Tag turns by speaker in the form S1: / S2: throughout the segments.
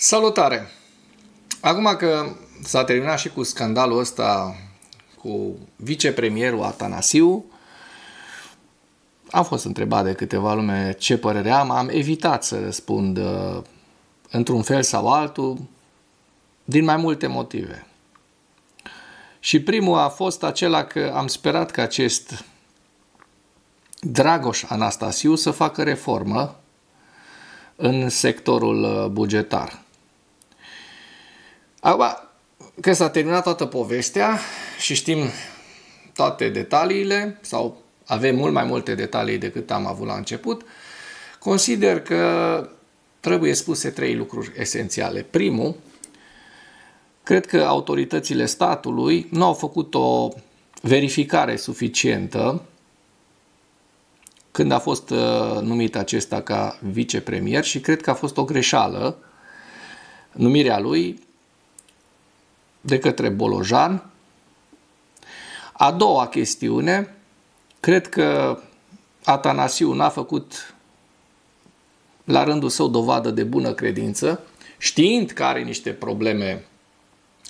S1: Salutare! Acum că s-a terminat și cu scandalul ăsta cu vicepremierul Atanasiu, am fost întrebat de câteva lume ce părere am evitat să răspund într-un fel sau altul, din mai multe motive. Și primul a fost acela că am sperat că acest Dragoș Anastasiu să facă reformă în sectorul bugetar. Acum, că s-a terminat toată povestea și știm toate detaliile, sau avem mult mai multe detalii decât am avut la început, consider că trebuie spuse trei lucruri esențiale. Primul, cred că autoritățile statului nu au făcut o verificare suficientă când a fost numit acesta ca vicepremier și cred că a fost o greșeală numirea lui de către Bolojan. A doua chestiune, cred că Atanasiu n-a făcut la rândul său dovadă de bună credință, știind că are niște probleme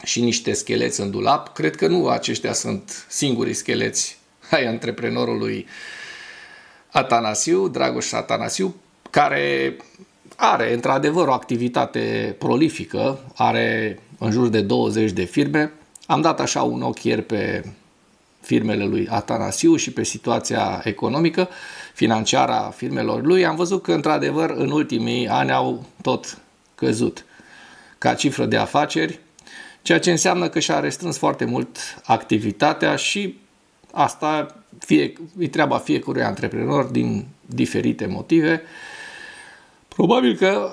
S1: și niște scheleți în dulap. Cred că nu aceștia sunt singurii scheleți ai antreprenorului Atanasiu, Dragoș Atanasiu, care are într-adevăr o activitate prolifică, are în jur de 20 de firme. Am dat așa un ochi ieri pe firmele lui Atanasiu și pe situația economică, financiară a firmelor lui. Am văzut că într-adevăr în ultimii ani au tot căzut ca cifră de afaceri, ceea ce înseamnă că și-a restrâns foarte mult activitatea și asta e treaba fiecărui antreprenor din diferite motive. Probabil că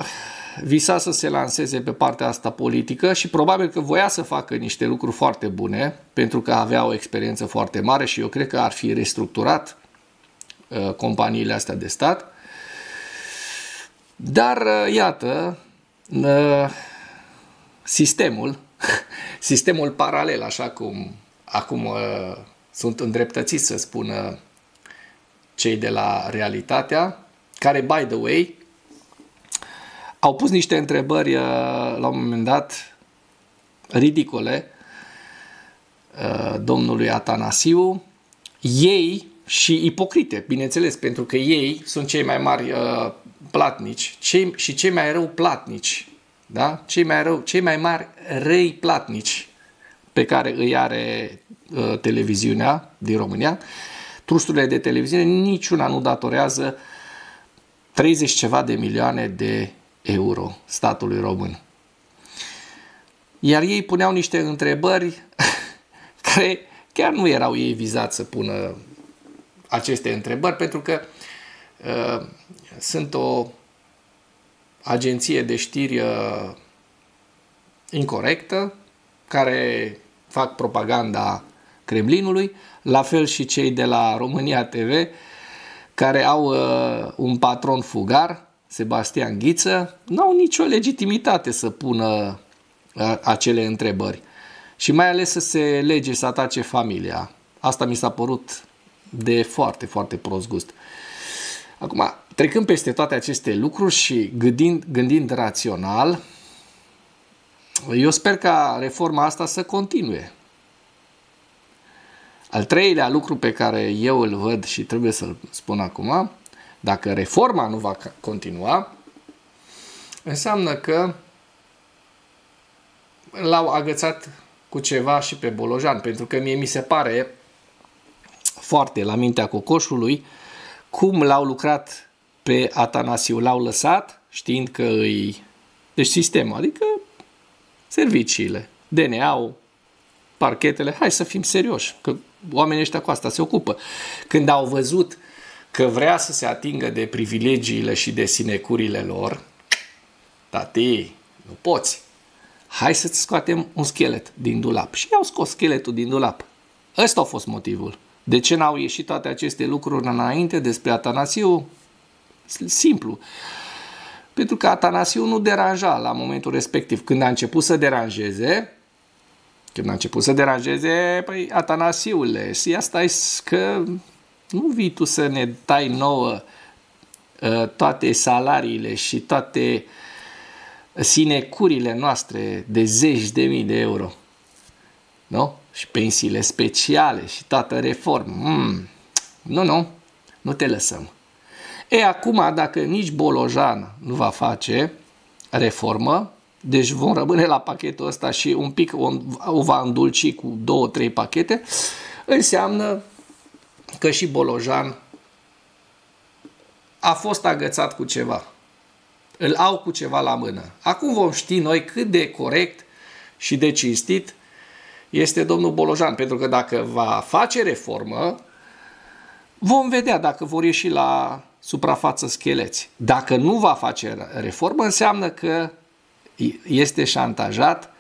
S1: visa să se lanseze pe partea asta politică și probabil că voia să facă niște lucruri foarte bune pentru că avea o experiență foarte mare și eu cred că ar fi restructurat companiile astea de stat. Dar iată, sistemul paralel, așa cum acum sunt îndreptățiți să spună cei de la Realitatea, care, by the way, au pus niște întrebări la un moment dat ridicole domnului Atanasiu, ei și ipocrite, bineînțeles, pentru că ei sunt cei mai mari platnici și cei mai rău platnici, da? Cei mai mari răi platnici pe care îi are televiziunea din România. Trusturile de televiziune niciuna nu datorează 30 ceva de milioane de euro statului român. Iar ei puneau niște întrebări care chiar nu erau ei vizați să pună aceste întrebări, pentru că sunt o agenție de știri incorectă, care fac propaganda Kremlinului, la fel și cei de la România TV, care au un patron fugar, Sebastian Ghiță, nu au nicio legitimitate să pună acele întrebări. Și mai ales să se lege să atace familia. Asta mi s-a părut de foarte, foarte prost gust. Acum, trecând peste toate aceste lucruri și gândind rațional, eu sper ca reforma asta să continue. Al treilea lucru pe care eu îl văd și trebuie să-l spun acum, dacă reforma nu va continua, înseamnă că l-au agățat cu ceva și pe Bolojan, pentru că mie mi se pare foarte la mintea cocoșului cum l-au lucrat pe Atanasiu, l-au lăsat știind că deci sistemul, adică serviciile, DNA-ul, parchetele, hai să fim serioși, că oamenii ăștia cu asta se ocupă. Când au văzut că vrea să se atingă de privilegiile și de sinecurile lor, tati, nu poți. Hai să-ți scoatem un schelet din dulap. Și i-au scos scheletul din dulap. Ăsta a fost motivul. De ce n-au ieșit toate aceste lucruri înainte despre Atanasiu? Simplu. Pentru că Atanasiu nu deranja la momentul respectiv. Când a început să deranjeze, păi Atanasiule, ia stai că nu vii tu să ne dai nouă toate salariile și toate sinecurile noastre de zeci de mii de euro, nu? Și pensiile speciale și toată reforma. Nu te lăsăm. Acum, dacă nici Bolojan nu va face reformă, deci vom rămâne la pachetul ăsta și un pic o va îndulci cu 2-3 pachete, înseamnă că și Bolojan a fost agățat cu ceva. Îl au cu ceva la mână. Acum vom ști noi cât de corect și de cinstit este domnul Bolojan, pentru că dacă va face reformă, vom vedea dacă vor ieși la suprafață scheleți. Dacă nu va face reformă, înseamnă că este șantajat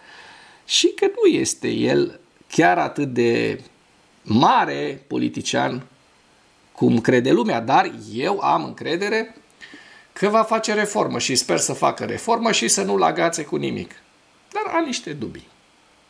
S1: și că nu este el chiar atât de mare politician cum crede lumea, dar eu am încredere că va face reformă și sper să facă reformă și să nu-l agațe cu nimic. Dar am niște dubii.